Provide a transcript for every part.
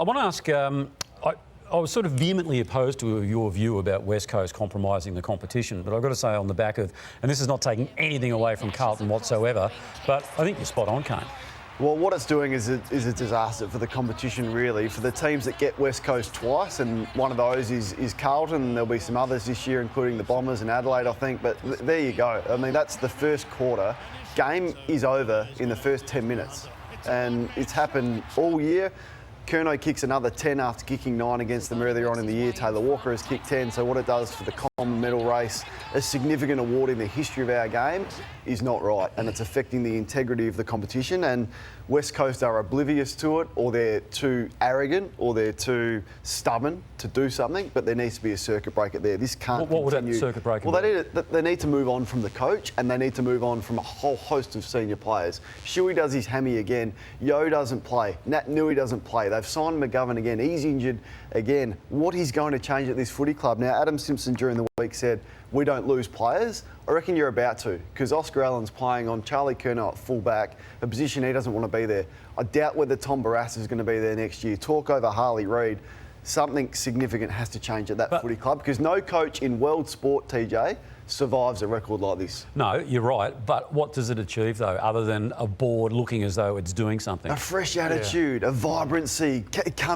I want to ask, I was sort of vehemently opposed to your view about West Coast compromising the competition, but I've got to say on the back of, and this is not taking anything away from Carlton whatsoever, but I think you're spot on, Kane. Well, what it's doing is a disaster for the competition, really, for the teams that get West Coast twice, and one of those is Carlton, and there'll be some others this year, including the Bombers and Adelaide, I think, but there you go. I mean, that's the first quarter. Game is over in the first 10 minutes, and it's happened all year. Curnow kicks another 10 after kicking 9 against them earlier on in the year. Taylor Walker has kicked 10, so what it does for the common medal race, a significant award in the history of our game, is not right, and it's affecting the integrity of the competition. And West Coast are oblivious to it, or they're too arrogant, or they're too stubborn to do something, but there needs to be a circuit breaker there. This can't continue. What would that circuit breaker be? Well, they need to move on from the coach, and they need to move on from a whole host of senior players. Shuey does his hammy again. Yo doesn't play. Nat Nui doesn't play. They've signed McGovern again. He's injured again. What is going to change at this footy club? Now, Adam Simpson during the week said, we don't lose players. I reckon you're about to, because Oscar Allen's playing on Charlie Curnow at full-back, a position he doesn't want to be there. I doubt whether Tom Barrass is going to be there next year. Talk over Harley Reid. Something significant has to change at that footy club, because no coach in world sport, TJ, survives a record like this. No, you're right, but what does it achieve, though, other than a board looking as though it's doing something? A fresh attitude, a vibrancy.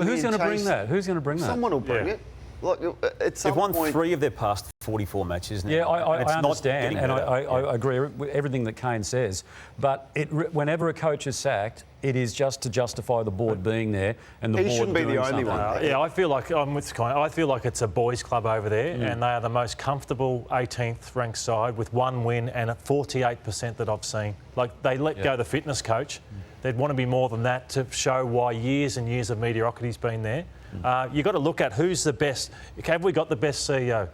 Who's going to bring that? Who's going to bring that? Someone will bring it. Look, at some They've won point... 3 of their past 44 matches now. Yeah, I understand, and I I agree with everything that Kane says. But whenever a coach is sacked, it is just to justify the board being there and the board shouldn't be doing the only something. one. Yeah, I feel like I'm with Kane. I feel like it's a boys' club over there, and they are the most comfortable 18th ranked side with 1 win and a 48% that I've seen. Like, they let go the fitness coach. They'd want to be more than that to show why years and years of mediocrity's been there. You've got to look at who's the best. Have we got the best CEO?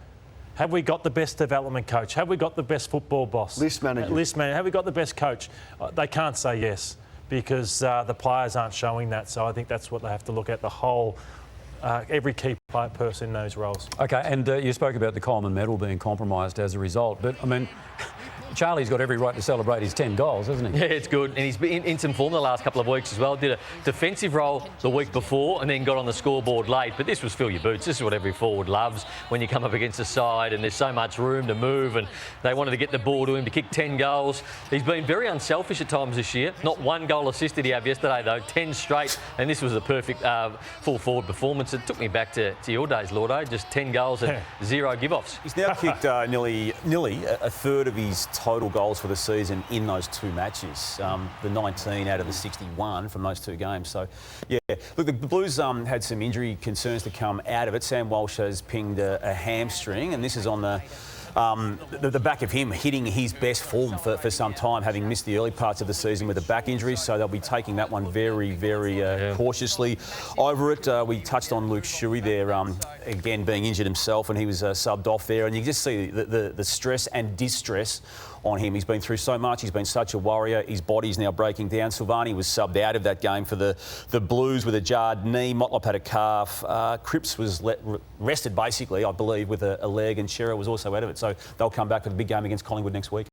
Have we got the best development coach? Have we got the best football boss? List manager. Have we got the best coach? They can't say yes because the players aren't showing that. So I think that's what they have to look at, the whole, every key person in those roles. OK, and you spoke about the Coleman medal being compromised as a result, but, I mean, Charlie's got every right to celebrate his 10 goals, hasn't he? Yeah, it's good. And he's been in some form the last couple of weeks as well. Did a defensive role the week before and then got on the scoreboard late. But this was fill your boots. This is what every forward loves when you come up against a side and there's so much room to move, and they wanted to get the ball to him to kick 10 goals. He's been very unselfish at times this year. Not 1 goal assist did he have yesterday, though. 10 straight. And this was a perfect full forward performance. It took me back to your days, Lordo. Just 10 goals and 0 give-offs. He's now kicked nearly a third of his total goals for the season in those 2 matches, the 19 out of the 61 from those 2 games. So, yeah, look, the Blues had some injury concerns to come out of it. Sam Walsh has pinged a hamstring, and this is on the back of him hitting his best form for some time, having missed the early parts of the season with a back injury. So they'll be taking that one very, very cautiously over it. We touched on Luke Shuey there, again being injured himself, and he was subbed off there. And you just see the stress and distress on him. He's been through so much. He's been such a warrior. His body's now breaking down. Silvani was subbed out of that game for the Blues with a jarred knee. Motlop had a calf. Cripps was rested, basically, I believe, with a leg, and Shearer was also out of it. So they'll come back for the big game against Collingwood next week.